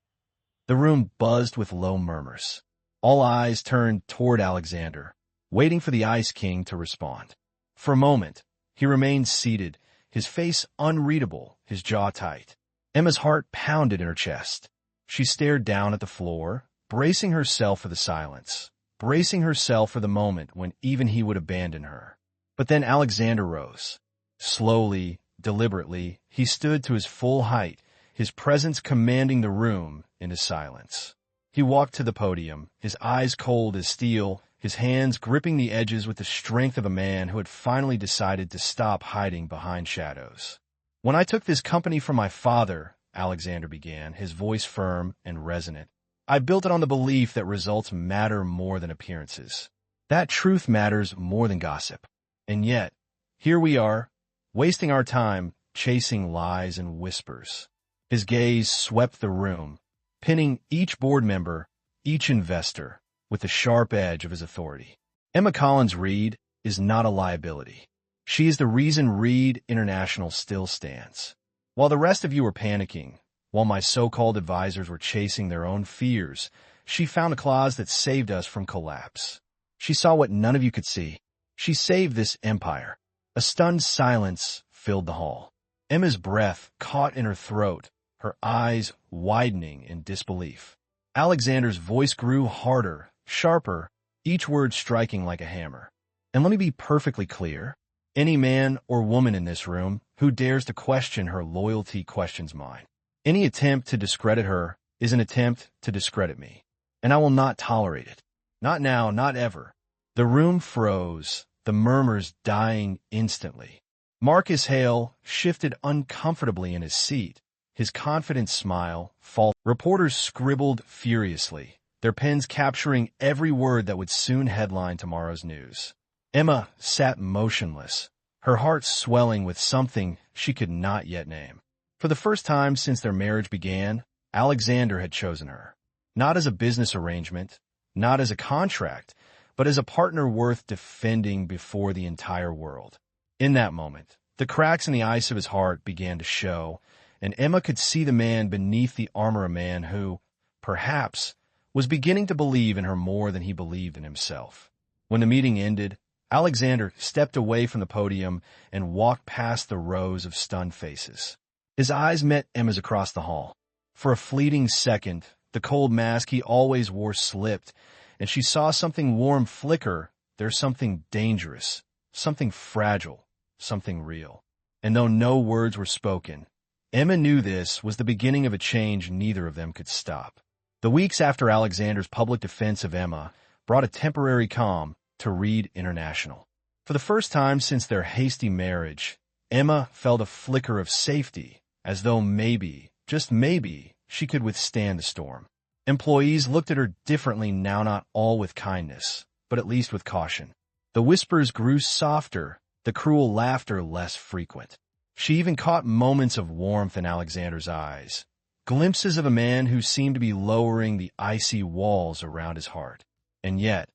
The room buzzed with low murmurs. All eyes turned toward Alexander, waiting for the Ice King to respond. For a moment, he remained seated, his face unreadable, his jaw tight. Emma's heart pounded in her chest. She stared down at the floor, bracing herself for the silence, bracing herself for the moment when even he would abandon her. But then Alexander rose. Slowly, deliberately, he stood to his full height, his presence commanding the room into silence. He walked to the podium, his eyes cold as steel, his hands gripping the edges with the strength of a man who had finally decided to stop hiding behind shadows. "When I took this company from my father," Alexander began, his voice firm and resonant, "I built it on the belief that results matter more than appearances, that truth matters more than gossip. And yet, here we are, wasting our time chasing lies and whispers." His gaze swept the room, pinning each board member, each investor, with the sharp edge of his authority. Emma Collins Reid is not a liability. She is the reason Reid International still stands. While the rest of you were panicking, while my so-called advisors were chasing their own fears, she found a clause that saved us from collapse. She saw what none of you could see. She saved this empire. A stunned silence filled the hall. Emma's breath caught in her throat, her eyes widening in disbelief. Alexander's voice grew harder, sharper, each word striking like a hammer. "And let me be perfectly clear. Any man or woman in this room who dares to question her loyalty questions mine. Any attempt to discredit her is an attempt to discredit me, and I will not tolerate it. Not now, not ever." The room froze, the murmurs dying instantly. Marcus Hale shifted uncomfortably in his seat, his confident smile faltered. Reporters scribbled furiously, their pens capturing every word that would soon headline tomorrow's news. Emma sat motionless, her heart swelling with something she could not yet name. For the first time since their marriage began, Alexander had chosen her. Not as a business arrangement, not as a contract, but as a partner worth defending before the entire world. In that moment, the cracks in the ice of his heart began to show, and Emma could see the man beneath the armor, a man who, perhaps, was beginning to believe in her more than he believed in himself. When the meeting ended, Alexander stepped away from the podium and walked past the rows of stunned faces. His eyes met Emma's across the hall. For a fleeting second, the cold mask he always wore slipped, and she saw something warm flicker. There's something dangerous, something fragile, something real. And though no words were spoken, Emma knew this was the beginning of a change neither of them could stop. The weeks after Alexander's public defense of Emma brought a temporary calm to Reid International. For the first time since their hasty marriage, Emma felt a flicker of safety, as though maybe, just maybe, she could withstand the storm. Employees looked at her differently now, not all with kindness, but at least with caution. The whispers grew softer, the cruel laughter less frequent. She even caught moments of warmth in Alexander's eyes, glimpses of a man who seemed to be lowering the icy walls around his heart. And yet,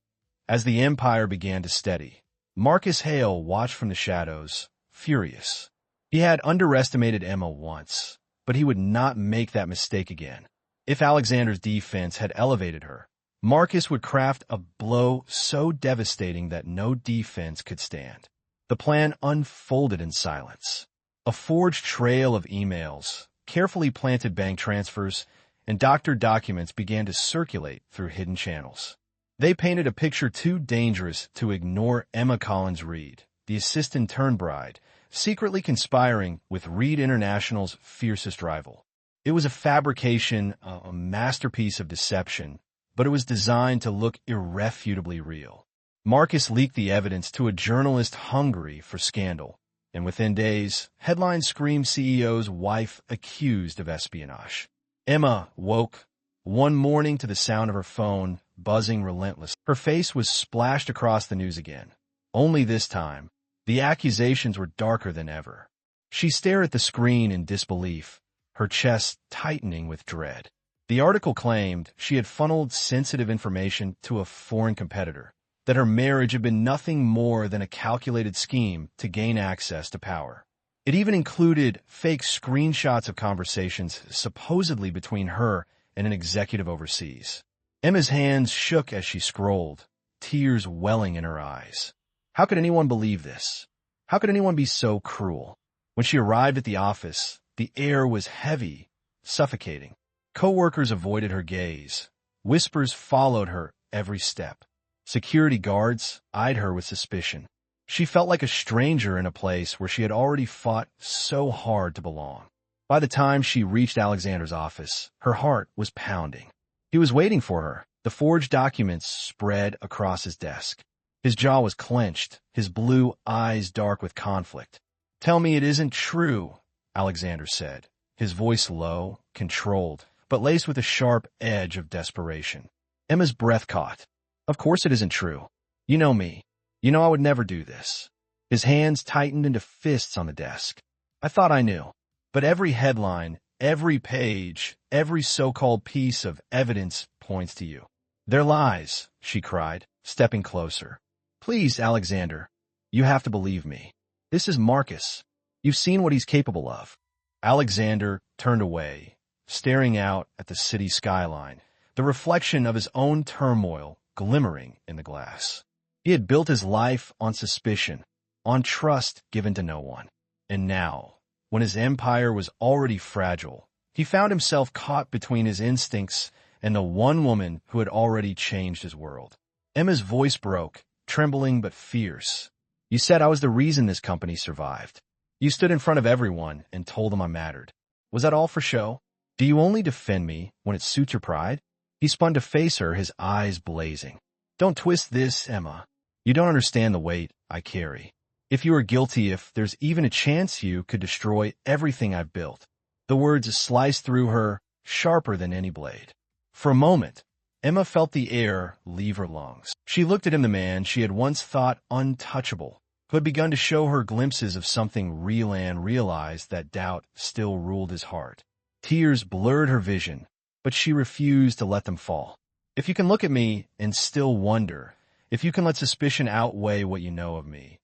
as the empire began to steady, Marcus Hale watched from the shadows, furious. He had underestimated Emma once, but he would not make that mistake again. If Alexander's defense had elevated her, Marcus would craft a blow so devastating that no defense could stand. The plan unfolded in silence. A forged trail of emails, carefully planted bank transfers, and doctored documents began to circulate through hidden channels. They painted a picture too dangerous to ignore Emma Collins Reid, the assistant-turned-bride, secretly conspiring with Reid International's fiercest rival. It was a fabrication, a masterpiece of deception, but it was designed to look irrefutably real. Marcus leaked the evidence to a journalist hungry for scandal, and within days, headlines screamed CEO's wife accused of espionage. Emma woke one morning to the sound of her phone buzzing relentlessly. Her face was splashed across the news again. Only this time, the accusations were darker than ever. She stared at the screen in disbelief, her chest tightening with dread. The article claimed she had funneled sensitive information to a foreign competitor, that her marriage had been nothing more than a calculated scheme to gain access to power. It even included fake screenshots of conversations supposedly between her and an executive overseas. Emma's hands shook as she scrolled, tears welling in her eyes. How could anyone believe this? How could anyone be so cruel? When she arrived at the office, the air was heavy, suffocating. Coworkers avoided her gaze. Whispers followed her every step. Security guards eyed her with suspicion. She felt like a stranger in a place where she had already fought so hard to belong. By the time she reached Alexander's office, her heart was pounding. He was waiting for her, the forged documents spread across his desk. His jaw was clenched, his blue eyes dark with conflict. "Tell me it isn't true," Alexander said, his voice low, controlled, but laced with a sharp edge of desperation. Emma's breath caught. "Of course it isn't true. You know me. You know I would never do this." His hands tightened into fists on the desk. "I thought I knew. But every headline, every page, every so-called piece of evidence points to you." "They're lies," she cried, stepping closer. "Please, Alexander, you have to believe me. This is Marcus. You've seen what he's capable of." Alexander turned away, staring out at the city skyline, the reflection of his own turmoil glimmering in the glass. He had built his life on suspicion, on trust given to no one. And now, when his empire was already fragile, he found himself caught between his instincts and the one woman who had already changed his world. Emma's voice broke, trembling but fierce. "You said I was the reason this company survived. You stood in front of everyone and told them I mattered. Was that all for show? Do you only defend me when it suits your pride?" He spun to face her, his eyes blazing. "Don't twist this, Emma. You don't understand the weight I carry. If you are guilty, if there's even a chance, you could destroy everything I've built." The words sliced through her, sharper than any blade. For a moment, Emma felt the air leave her lungs. She looked at him, the man she had once thought untouchable, who had begun to show her glimpses of something real, and realized that doubt still ruled his heart. Tears blurred her vision, but she refused to let them fall. "If you can look at me and still wonder, if you can let suspicion outweigh what you know of me,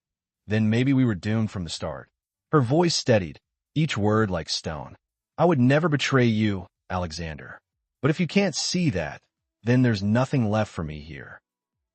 then maybe we were doomed from the start." Her voice steadied, each word like stone. "I would never betray you, Alexander. But if you can't see that, then there's nothing left for me here."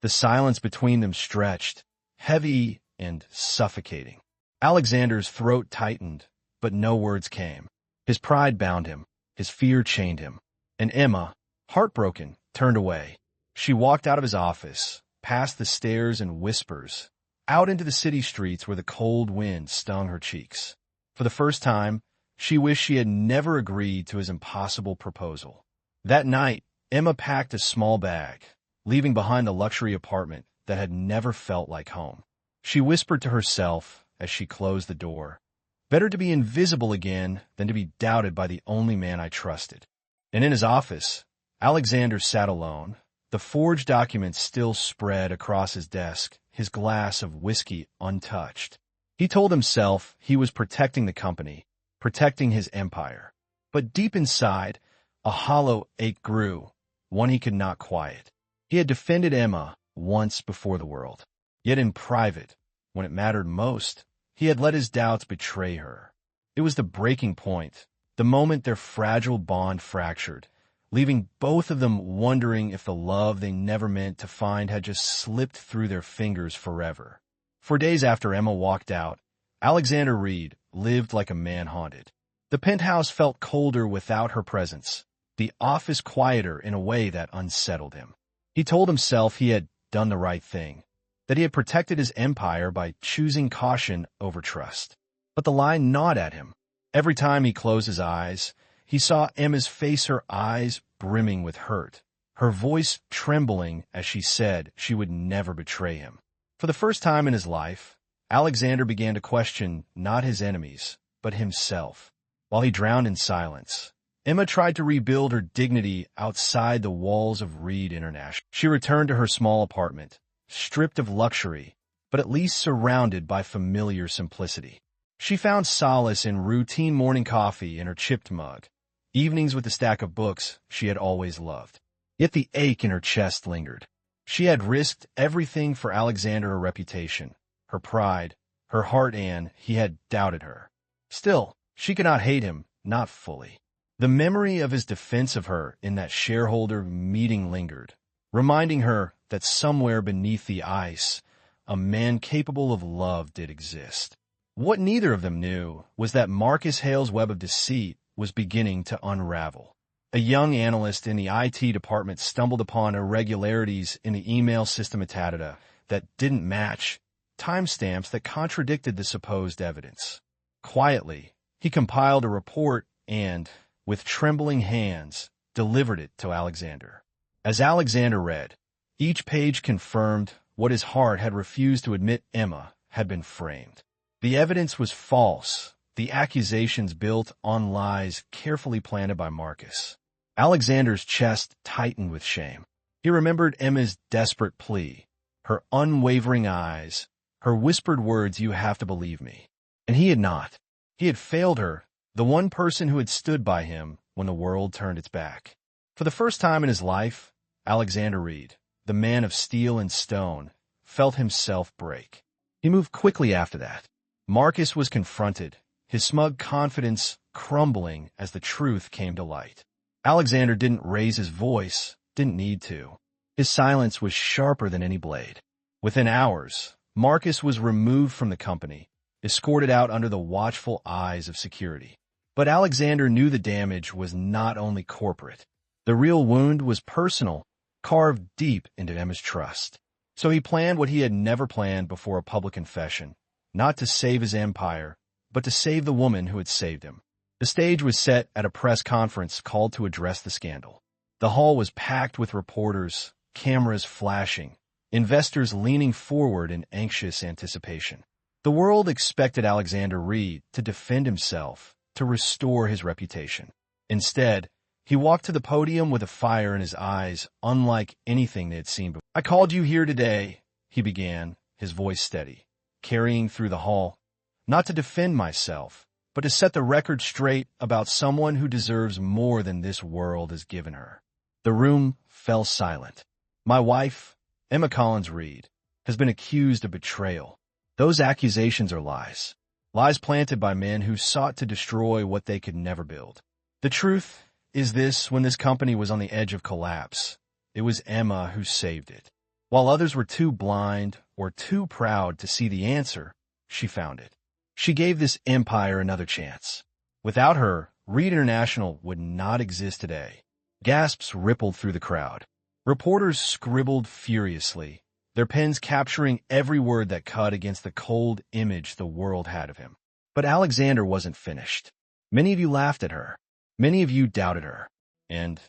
The silence between them stretched, heavy and suffocating. Alexander's throat tightened, but no words came. His pride bound him, his fear chained him, and Emma, heartbroken, turned away. She walked out of his office, past the stairs and whispers, out into the city streets where the cold wind stung her cheeks. For the first time, she wished she had never agreed to his impossible proposal. That night, Emma packed a small bag, leaving behind the luxury apartment that had never felt like home. She whispered to herself as she closed the door, "Better to be invisible again than to be doubted by the only man I trusted." And in his office, Alexander sat alone, the forged documents still spread across his desk, his glass of whiskey untouched. He told himself he was protecting the company, protecting his empire. But deep inside, a hollow ache grew, one he could not quiet. He had defended Emma once before the world. Yet in private, when it mattered most, he had let his doubts betray her. It was the breaking point, the moment their fragile bond fractured, leaving both of them wondering if the love they never meant to find had just slipped through their fingers forever. For days after Emma walked out, Alexander Reid lived like a man haunted. The penthouse felt colder without her presence, the office quieter in a way that unsettled him. He told himself he had done the right thing, that he had protected his empire by choosing caution over trust. But the lie gnawed at him. Every time he closed his eyes, he saw Emma's face, her eyes brimming with hurt, her voice trembling as she said she would never betray him. For the first time in his life, Alexander began to question not his enemies, but himself. While he drowned in silence, Emma tried to rebuild her dignity outside the walls of Reid International. She returned to her small apartment, stripped of luxury, but at least surrounded by familiar simplicity. She found solace in routine morning coffee in her chipped mug, evenings with the stack of books she had always loved. Yet the ache in her chest lingered. She had risked everything for Alexander, her reputation, her pride, her heart, and he had doubted her. Still, she could not hate him, not fully. The memory of his defense of her in that shareholder meeting lingered, reminding her that somewhere beneath the ice, a man capable of love did exist. What neither of them knew was that Marcus Hale's web of deceit was beginning to unravel. A young analyst in the IT department stumbled upon irregularities in the email system metadata that didn't match timestamps that contradicted the supposed evidence. Quietly, he compiled a report and, with trembling hands, delivered it to Alexander. As Alexander read, each page confirmed what his heart had refused to admit: Emma had been framed. The evidence was false, the accusations built on lies carefully planted by Marcus. Alexander's chest tightened with shame. He remembered Emma's desperate plea, her unwavering eyes, her whispered words, "You have to believe me." And he had not. He had failed her, the one person who had stood by him when the world turned its back. For the first time in his life, Alexander Reid, the man of steel and stone, felt himself break. He moved quickly after that. Marcus was confronted, his smug confidence crumbling as the truth came to light. Alexander didn't raise his voice, didn't need to. His silence was sharper than any blade. Within hours, Marcus was removed from the company, escorted out under the watchful eyes of security. But Alexander knew the damage was not only corporate. The real wound was personal, carved deep into Emma's trust. So he planned what he had never planned before: a public confession, not to save his empire, but to save the woman who had saved him. The stage was set at a press conference called to address the scandal. The hall was packed with reporters, cameras flashing, investors leaning forward in anxious anticipation. The world expected Alexander Reid to defend himself, to restore his reputation. Instead, he walked to the podium with a fire in his eyes unlike anything they had seen before. "I called you here today," he began, his voice steady, carrying through the hall, "not to defend myself, but to set the record straight about someone who deserves more than this world has given her." The room fell silent. "My wife, Emma Collins Reid, has been accused of betrayal. Those accusations are lies. Lies planted by men who sought to destroy what they could never build. The truth is this: when this company was on the edge of collapse, it was Emma who saved it. While others were too blind or too proud to see the answer, she found it. She gave this empire another chance. Without her, Reid International would not exist today." Gasps rippled through the crowd. Reporters scribbled furiously, their pens capturing every word that cut against the cold image the world had of him. But Alexander wasn't finished. "Many of you laughed at her. Many of you doubted her. And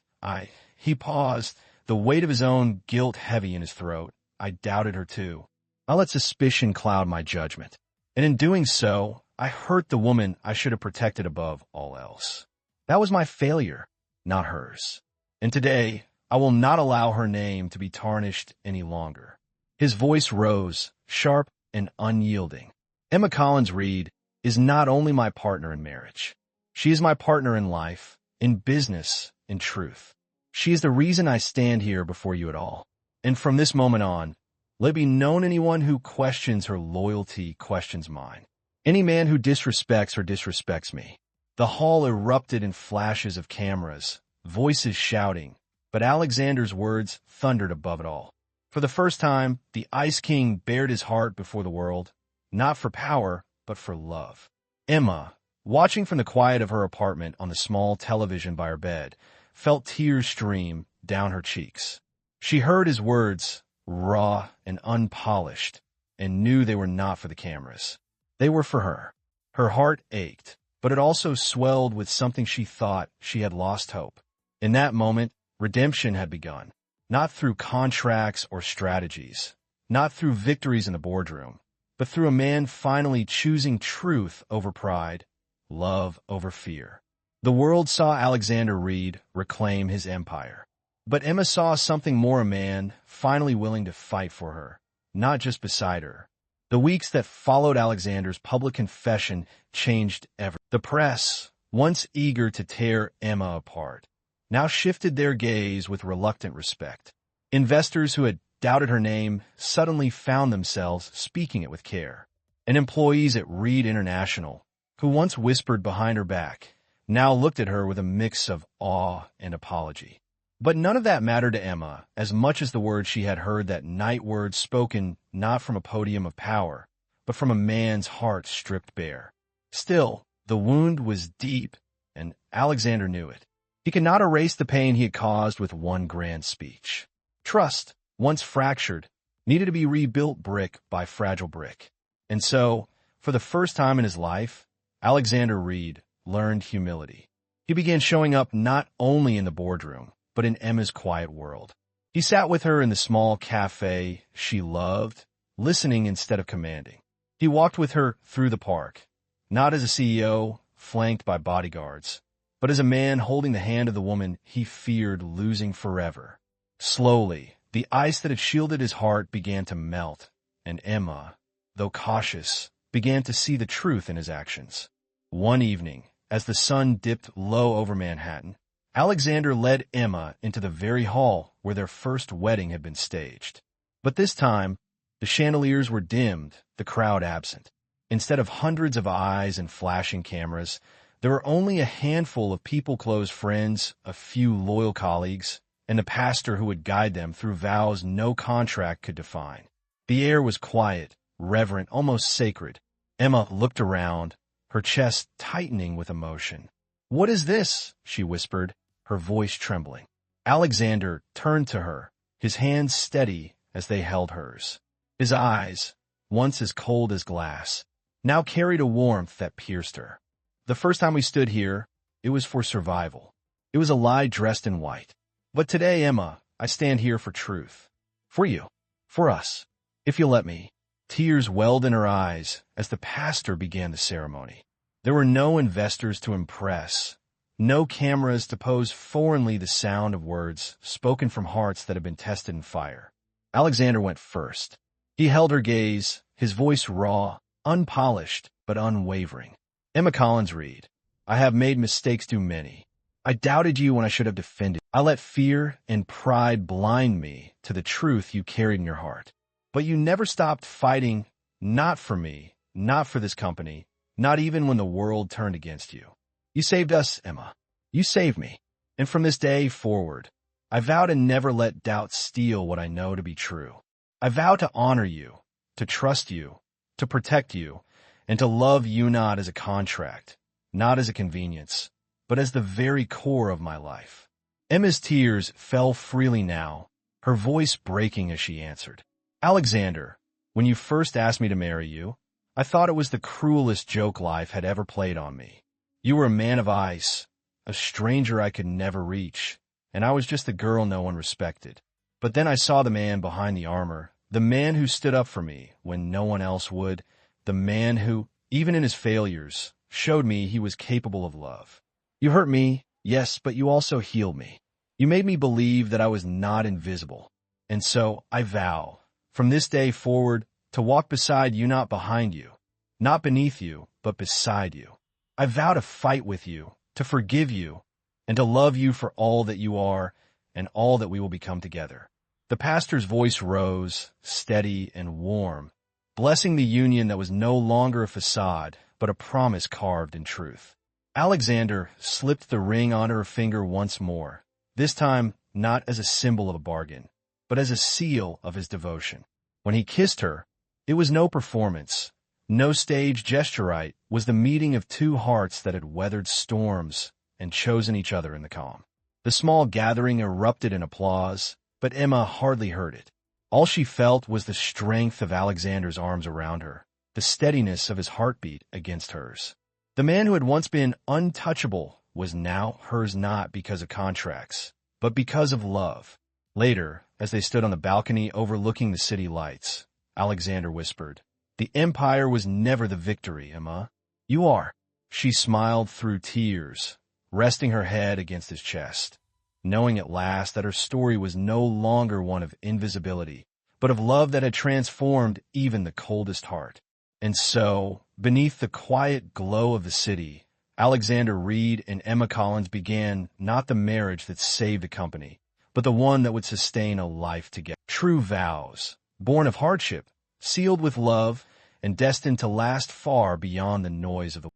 he paused, the weight of his own guilt heavy in his throat. "I doubted her too. I let suspicion cloud my judgment. And in doing so, I hurt the woman I should have protected above all else. That was my failure, not hers. And today, I will not allow her name to be tarnished any longer." His voice rose, sharp and unyielding. Emma Collins Reid is not only my partner in marriage. She is my partner in life, in business, in truth. She is the reason I stand here before you at all. And from this moment on, let it be known anyone who questions her loyalty questions mine. Any man who disrespects her disrespects me. The hall erupted in flashes of cameras, voices shouting, but Alexander's words thundered above it all. For the first time, the Ice King bared his heart before the world, not for power, but for love. Emma, watching from the quiet of her apartment on the small television by her bed, felt tears stream down her cheeks. She heard his words, raw and unpolished, and knew they were not for the cameras. They were for her. Her heart ached, but it also swelled with something she thought she had lost hope. In that moment, redemption had begun, not through contracts or strategies, not through victories in the boardroom, but through a man finally choosing truth over pride, love over fear. The world saw Alexander Reid reclaim his empire. But Emma saw something more, a man finally willing to fight for her, not just beside her. The weeks that followed Alexander's public confession changed everything. The press, once eager to tear Emma apart, now shifted their gaze with reluctant respect. Investors who had doubted her name suddenly found themselves speaking it with care. And employees at Reid International, who once whispered behind her back, now looked at her with a mix of awe and apology. But none of that mattered to Emma as much as the words she had heard that night, words spoken not from a podium of power, but from a man's heart stripped bare. Still, the wound was deep, and Alexander knew it. He could not erase the pain he had caused with one grand speech. Trust, once fractured, needed to be rebuilt brick by fragile brick. And so, for the first time in his life, Alexander Reid learned humility. He began showing up not only in the boardroom, but in Emma's quiet world. He sat with her in the small cafe she loved, listening instead of commanding. He walked with her through the park, not as a CEO flanked by bodyguards, but as a man holding the hand of the woman he feared losing forever. Slowly, the ice that had shielded his heart began to melt, and Emma, though cautious, began to see the truth in his actions. One evening, as the sun dipped low over Manhattan, Alexander led Emma into the very hall where their first wedding had been staged. But this time, the chandeliers were dimmed, the crowd absent. Instead of hundreds of eyes and flashing cameras, there were only a handful of people-close friends, a few loyal colleagues, and the pastor who would guide them through vows no contract could define. The air was quiet, reverent, almost sacred. Emma looked around, her chest tightening with emotion. "What is this?" she whispered, her voice trembling. Alexander turned to her, his hands steady as they held hers. His eyes, once as cold as glass, now carried a warmth that pierced her. "The first time we stood here, it was for survival. It was a lie dressed in white. But today, Emma, I stand here for truth. For you. For us. If you'll let me." Tears welled in her eyes as the pastor began the ceremony. There were no investors to impress, no cameras to pose foreignly, the sound of words spoken from hearts that had been tested in fire. Alexander went first. He held her gaze, his voice raw, unpolished, but unwavering. "Emma Collins Reid, I have made mistakes too many. I doubted you when I should have defended. I let fear and pride blind me to the truth you carried in your heart. But you never stopped fighting, not for me, not for this company, not even when the world turned against you. You saved us, Emma. You saved me. And from this day forward, I vow to never let doubt steal what I know to be true. I vow to honor you, to trust you, to protect you, and to love you not as a contract, not as a convenience, but as the very core of my life." Emma's tears fell freely now, her voice breaking as she answered. "Alexander, when you first asked me to marry you, I thought it was the cruelest joke life had ever played on me. You were a man of ice, a stranger I could never reach, and I was just the girl no one respected. But then I saw the man behind the armor, the man who stood up for me when no one else would, the man who, even in his failures, showed me he was capable of love. You hurt me, yes, but you also healed me. You made me believe that I was not invisible. And so I vow, from this day forward, to walk beside you, not behind you, not beneath you, but beside you. I vow to fight with you, to forgive you, and to love you for all that you are and all that we will become together." The pastor's voice rose, steady and warm, blessing the union that was no longer a facade, but a promise carved in truth. Alexander slipped the ring on her finger once more, this time not as a symbol of a bargain, but as a seal of his devotion. When he kissed her, it was no performance, no stage gesturite, was the meeting of two hearts that had weathered storms and chosen each other in the calm. The small gathering erupted in applause, but Emma hardly heard it. All she felt was the strength of Alexander's arms around her, the steadiness of his heartbeat against hers. The man who had once been untouchable was now hers, not because of contracts, but because of love. Later, as they stood on the balcony overlooking the city lights, Alexander whispered, "The empire was never the victory, Emma. You are." She smiled through tears, resting her head against his chest, knowing at last that her story was no longer one of invisibility, but of love that had transformed even the coldest heart. And so, beneath the quiet glow of the city, Alexander Reid and Emma Collins began not the marriage that saved a company, but the one that would sustain a life together. True vows, born of hardship, sealed with love, and destined to last far beyond the noise of the